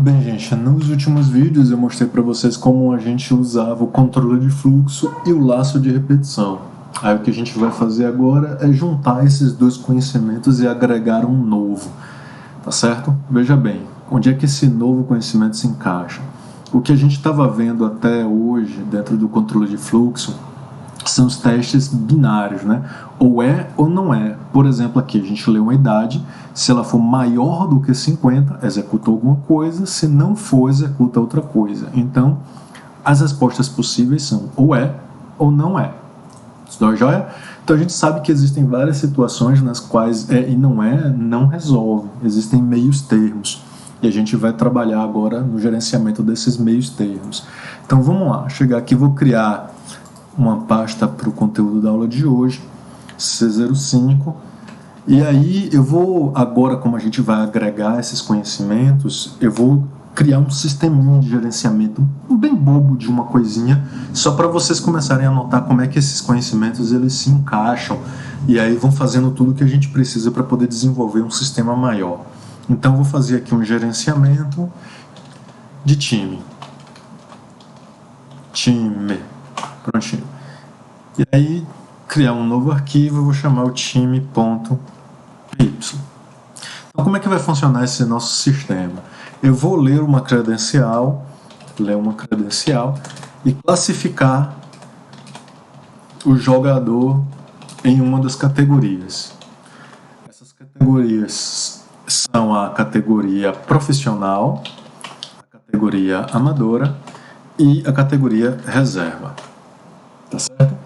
Bem, gente, nos últimos vídeos eu mostrei para vocês como a gente usava o controle de fluxo e o laço de repetição. Aí o que a gente vai fazer agora é juntar esses dois conhecimentos e agregar um novo, tá certo? Veja bem, onde é que esse novo conhecimento se encaixa? O que a gente estava vendo até hoje dentro do controle de fluxo são os testes binários, né? Ou é ou não é. Por exemplo, aqui a gente lê uma idade, se ela for maior do que 50, executa alguma coisa, se não for, executa outra coisa. Então, as respostas possíveis são ou é ou não é. Isso joia? Então a gente sabe que existem várias situações nas quais é e não resolve. Existem meios termos. E a gente vai trabalhar agora no gerenciamento desses meios termos. Então vamos lá, chegar aqui, vou criar uma pasta para o conteúdo da aula de hoje, C05, e aí eu vou, agora como a gente vai agregar esses conhecimentos, eu vou criar um sisteminha de gerenciamento bem bobo de uma coisinha, só para vocês começarem a notar como é que esses conhecimentos eles se encaixam, e aí vão fazendo tudo o que a gente precisa para poder desenvolver um sistema maior. Então vou fazer aqui um gerenciamento de time. Prontinho. E aí, criar um novo arquivo, eu vou chamar o time.py. Então, como é que vai funcionar esse nosso sistema? Eu vou ler uma credencial e classificar o jogador em uma das categorias. Essas categorias são a categoria profissional, a categoria amadora e a categoria reserva. Tá certo?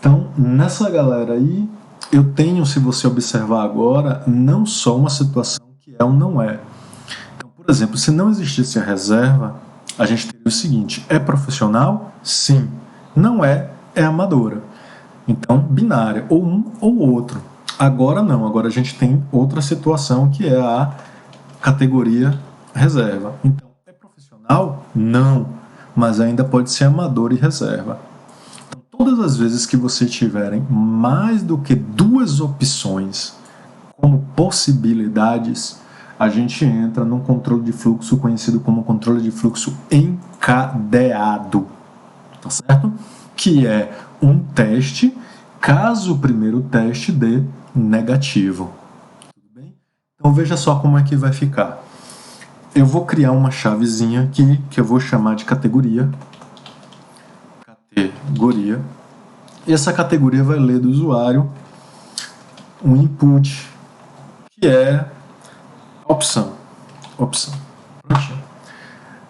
Então, nessa galera aí, eu tenho, se você observar agora, não só uma situação que é ou não é. Então, por exemplo, se não existisse a reserva, a gente teria o seguinte: é profissional? Sim. Não é, é amadora. Então, binária, ou um ou outro. Agora não, agora a gente tem outra situação que é a categoria reserva. Então, é profissional? Não, mas ainda pode ser amador e reserva. Então, todas as vezes que você tiverem mais do que duas opções como possibilidades, a gente entra num controle de fluxo conhecido como controle de fluxo encadeado, tá certo? Que é um teste, caso o primeiro teste dê negativo. Tudo bem? Então veja só como é que vai ficar. Eu vou criar uma chavezinha aqui que eu vou chamar de categoria. E essa categoria vai ler do usuário um input que é a opção. Prontinho.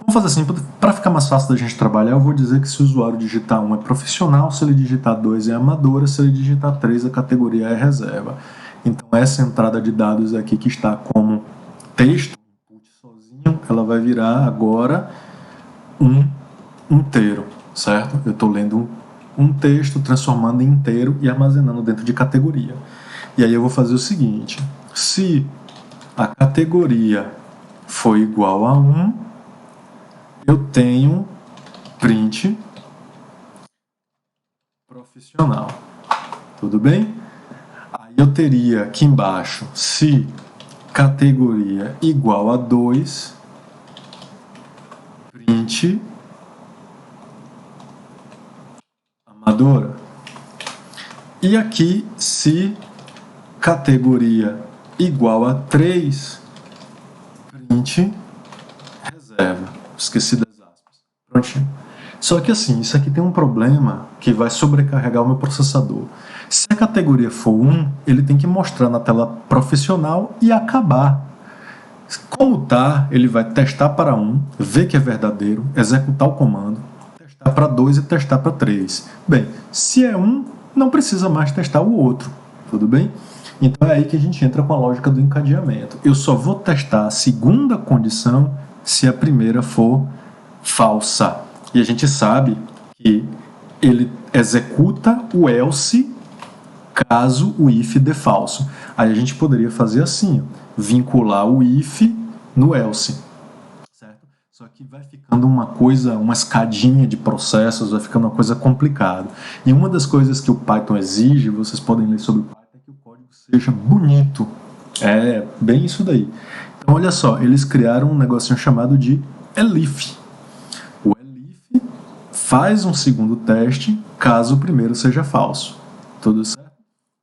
Vamos fazer assim, para ficar mais fácil da gente trabalhar, eu vou dizer que se o usuário digitar 1 é profissional, se ele digitar 2 é amadora, se ele digitar 3 a categoria é reserva. Então essa entrada de dados aqui que está como texto, input sozinho, ela vai virar agora um inteiro, certo? Eu estou lendo um texto, transformando em inteiro e armazenando dentro de categoria. E aí eu vou fazer o seguinte: se a categoria for igual a 1, eu tenho print profissional. Tudo bem? Aí eu teria aqui embaixo, se categoria igual a 2, print amadora. E aqui, se categoria igual a 3, print reserva. Esqueci das aspas. Prontinho. Só que assim, isso aqui tem um problema que vai sobrecarregar o meu processador. Se a categoria for 1, ele tem que mostrar na tela profissional e acabar. Como tá, ele vai testar para 1, ver que é verdadeiro, executar o comando, testar para 2 e testar para 3. Bem, se é 1, não precisa mais testar o outro. Tudo bem? Então é aí que a gente entra com a lógica do encadeamento. Eu só vou testar a segunda condição se a primeira for falsa. E a gente sabe que ele executa o else caso o if dê falso. Aí a gente poderia fazer assim, vincular o if no else. Certo? Só que vai ficando uma escadinha de processos, vai ficando uma coisa complicada. E uma das coisas que o Python exige, vocês podem ler sobre o Python, é que o código seja bonito. É bem isso daí. Então, olha só, eles criaram um negocinho chamado de elif. O elif faz um segundo teste caso o primeiro seja falso. Tudo certo?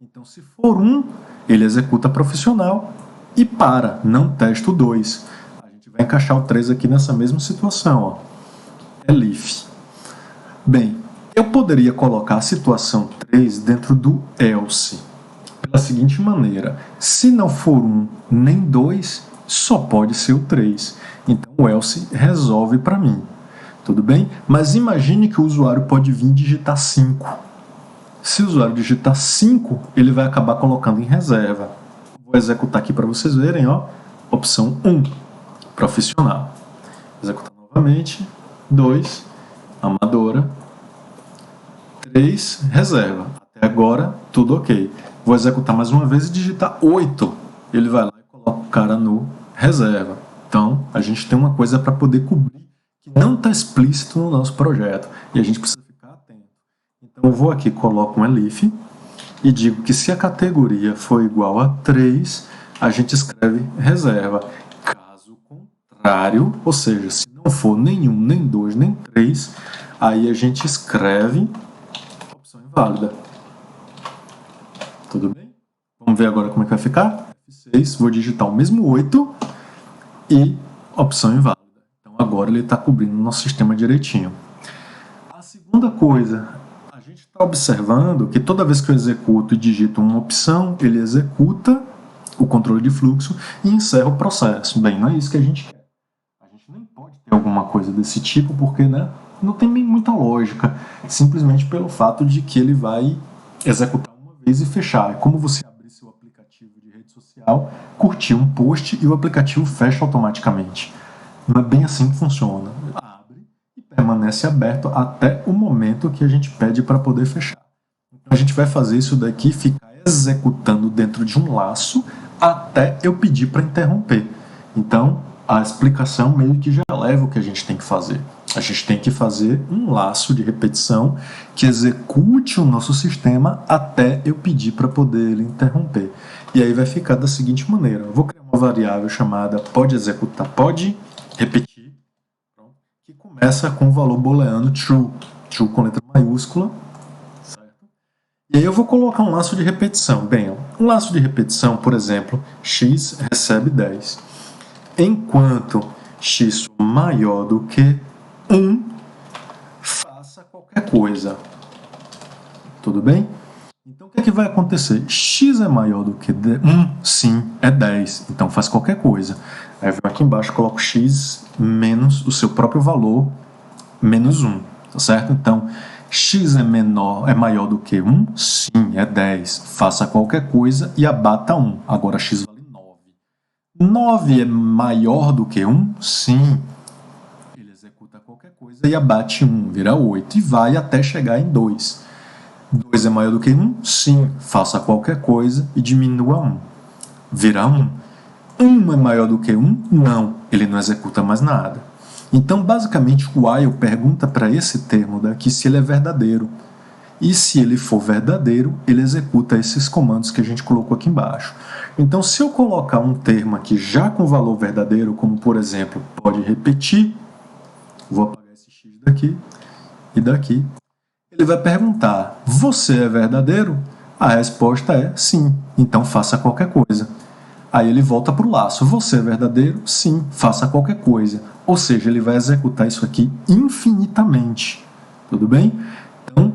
Então, se for 1, ele executa profissional e para, não testa o 2. A gente vai encaixar o 3 aqui nessa mesma situação, ó. Elif. Bem, eu poderia colocar a situação 3 dentro do else, pela seguinte maneira: se não for 1 nem 2, só pode ser o 3. Então o else resolve para mim. Tudo bem? Mas imagine que o usuário pode vir digitar 5. Se o usuário digitar 5, ele vai acabar colocando em reserva. Vou executar aqui para vocês verem, ó. Opção 1, profissional. Executar novamente. 2, amadora. 3, reserva. Até agora, tudo ok. Vou executar mais uma vez e digitar 8. Ele vai lá e coloca o cara no reserva. Então, a gente tem uma coisa para poder cobrir que não está explícito no nosso projeto. E a gente precisa ficar atento. Então, eu vou aqui, coloco um elif e digo que se a categoria for igual a 3, a gente escreve reserva. Caso contrário, ou seja, se não for nenhum, nem 2, nem 3, aí a gente escreve opção inválida. Tudo bem? Vamos ver agora como é que vai ficar? F6, vou digitar o mesmo 8 e opção inválida. Então agora ele está cobrindo o nosso sistema direitinho. A segunda coisa, a gente está observando que toda vez que eu executo e digito uma opção, ele executa o controle de fluxo e encerra o processo. Bem, não é isso que a gente quer. A gente nem pode ter alguma coisa desse tipo porque, né, não tem muita lógica, simplesmente pelo fato de que ele vai executar uma vez e fechar. É como você abrir seu aplicativo de rede social, curtir um post e o aplicativo fecha automaticamente. Não é bem assim que funciona. Abre e permanece aberto até o momento que a gente pede para poder fechar. Então a gente vai fazer isso daqui, ficar executando dentro de um laço até eu pedir para interromper. Então a explicação meio que já leva o que a gente tem que fazer. A gente tem que fazer um laço de repetição que execute o nosso sistema até eu pedir para poder ele interromper. E aí vai ficar da seguinte maneira: eu vou criar uma variável chamada pode executar, pode repetir, que começa com o valor booleano true, true com letra maiúscula, certo? E aí eu vou colocar um laço de repetição. Bem, um laço de repetição, por exemplo, x recebe 10. Enquanto x for maior do que 1, faça qualquer coisa. Tudo bem? Então o que é que vai acontecer? X é maior do que 1? Sim, é 10. Então faz qualquer coisa. Aí eu venho aqui embaixo, coloco x menos o seu próprio valor, menos 1. Tá certo? Então, x é maior do que 1? Sim, é 10. Faça qualquer coisa e abata 1. Agora x vale 9. 9 é maior do que 1? Sim. Ele executa qualquer coisa e abate 1, vira 8. E vai até chegar em 2. 2 é maior do que 1? Sim. Faça qualquer coisa e diminua 1. Vira 1. 1 é maior do que 1? Não. Ele não executa mais nada. Então, basicamente, o while pergunta para esse termo daqui se ele é verdadeiro. E se ele for verdadeiro, ele executa esses comandos que a gente colocou aqui embaixo. Então, se eu colocar um termo aqui já com valor verdadeiro, como, por exemplo, pode repetir, vou apagar esse x daqui e daqui, ele vai perguntar, você é verdadeiro? A resposta é sim, então faça qualquer coisa. Aí ele volta para o laço, você é verdadeiro? Sim, faça qualquer coisa. Ou seja, ele vai executar isso aqui infinitamente. Tudo bem? Então,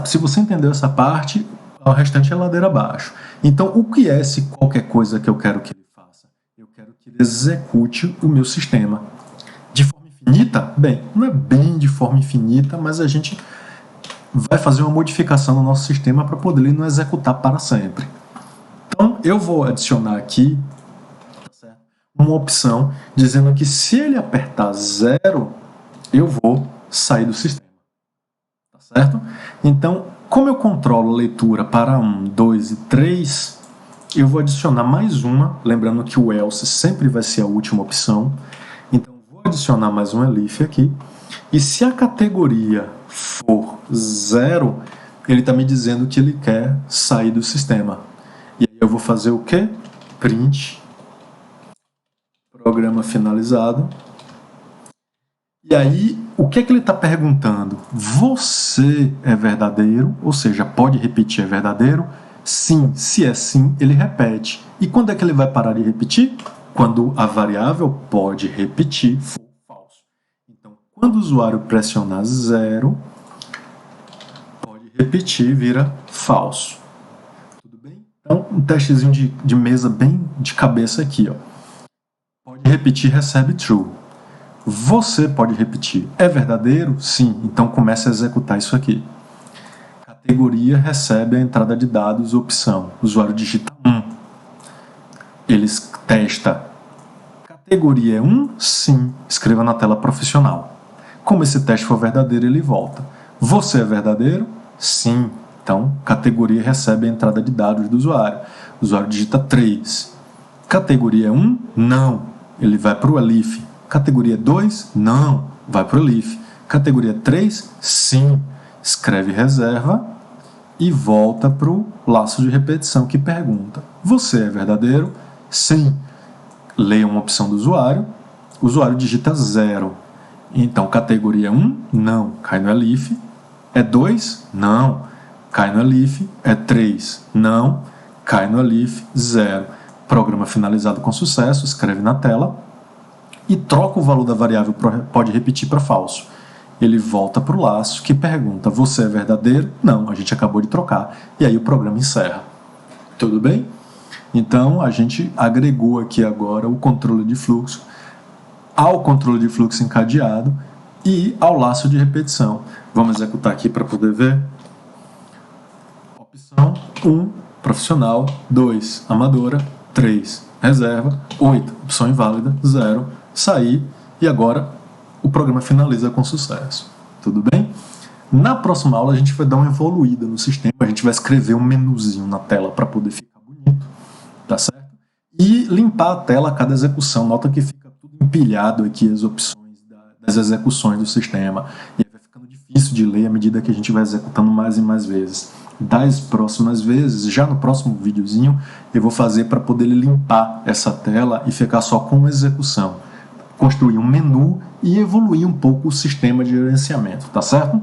se você entendeu essa parte, o restante é ladeira abaixo. Então, o que é esse qualquer coisa que eu quero que ele faça? Eu quero que ele execute o meu sistema. De forma infinita? Bem, não é bem de forma infinita, mas a gente vai fazer uma modificação no nosso sistema para poder ele não executar para sempre. Então, eu vou adicionar aqui uma opção dizendo que se ele apertar 0, eu vou sair do sistema. Tá certo? Então, como eu controlo a leitura para 1, 2 e 3, eu vou adicionar mais uma, lembrando que o else sempre vai ser a última opção. Então, vou adicionar mais um elif aqui. E se a categoria for 0, ele está me dizendo que ele quer sair do sistema. E aí eu vou fazer o quê? Print Programa finalizado. E aí, o que é que ele está perguntando? Você é verdadeiro? Ou seja, pode repetir é verdadeiro? Sim. Se é sim, ele repete. E quando é que ele vai parar de repetir? Quando a variável pode repetir for falso. Então, quando o usuário pressionar 0, pode repetir, vira falso. Tudo bem? Então, um testezinho de mesa bem de cabeça aqui. Ó. Pode repetir, recebe true. Você pode repetir. É verdadeiro? Sim. Então comece a executar isso aqui. Categoria recebe a entrada de dados, opção. O usuário digita 1. Ele testa. Categoria é 1? Sim. Escreva na tela profissional. Como esse teste for verdadeiro, ele volta. Você é verdadeiro? Sim. Então, categoria recebe a entrada de dados do usuário. O usuário digita 3. Categoria 1? Não. Ele vai para o Elif. Categoria 2? Não. Vai para o Elif. Categoria 3? Sim. Escreve reserva e volta para o laço de repetição que pergunta: você é verdadeiro? Sim. Leia uma opção do usuário. O usuário digita 0. Então, categoria 1? Não. Cai no Elif. É 2? Não. Cai no Elif. É 3? Não. Cai no Elif. 0. Programa finalizado com sucesso. Escreve na tela. E troca o valor da variável pode repetir para falso. Ele volta para o laço que pergunta: você é verdadeiro? Não, a gente acabou de trocar. E aí o programa encerra. Tudo bem? Então a gente agregou aqui agora o controle de fluxo ao controle de fluxo encadeado e ao laço de repetição. Vamos executar aqui para poder ver. Opção 1, profissional. 2, amadora. 3, reserva. 8, opção inválida. 0, sair, e agora o programa finaliza com sucesso. Tudo bem? Na próxima aula a gente vai dar uma evoluída no sistema, a gente vai escrever um menuzinho na tela para poder ficar bonito, tá certo? E limpar a tela a cada execução. Nota que fica tudo empilhado aqui as opções das execuções do sistema, e vai ficando difícil de ler à medida que a gente vai executando mais e mais vezes. Das próximas vezes, já no próximo videozinho, eu vou fazer para poder limpar essa tela e ficar só com execução. Construir um menu e evoluir um pouco o sistema de gerenciamento, tá certo?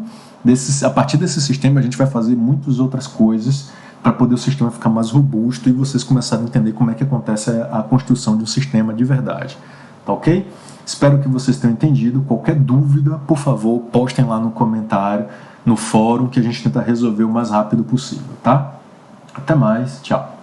A partir desse sistema a gente vai fazer muitas outras coisas para poder o sistema ficar mais robusto e vocês começarem a entender como é que acontece a construção de um sistema de verdade, tá ok? Espero que vocês tenham entendido. Qualquer dúvida, por favor, postem lá no comentário, no fórum, que a gente tenta resolver o mais rápido possível, tá? Até mais, tchau!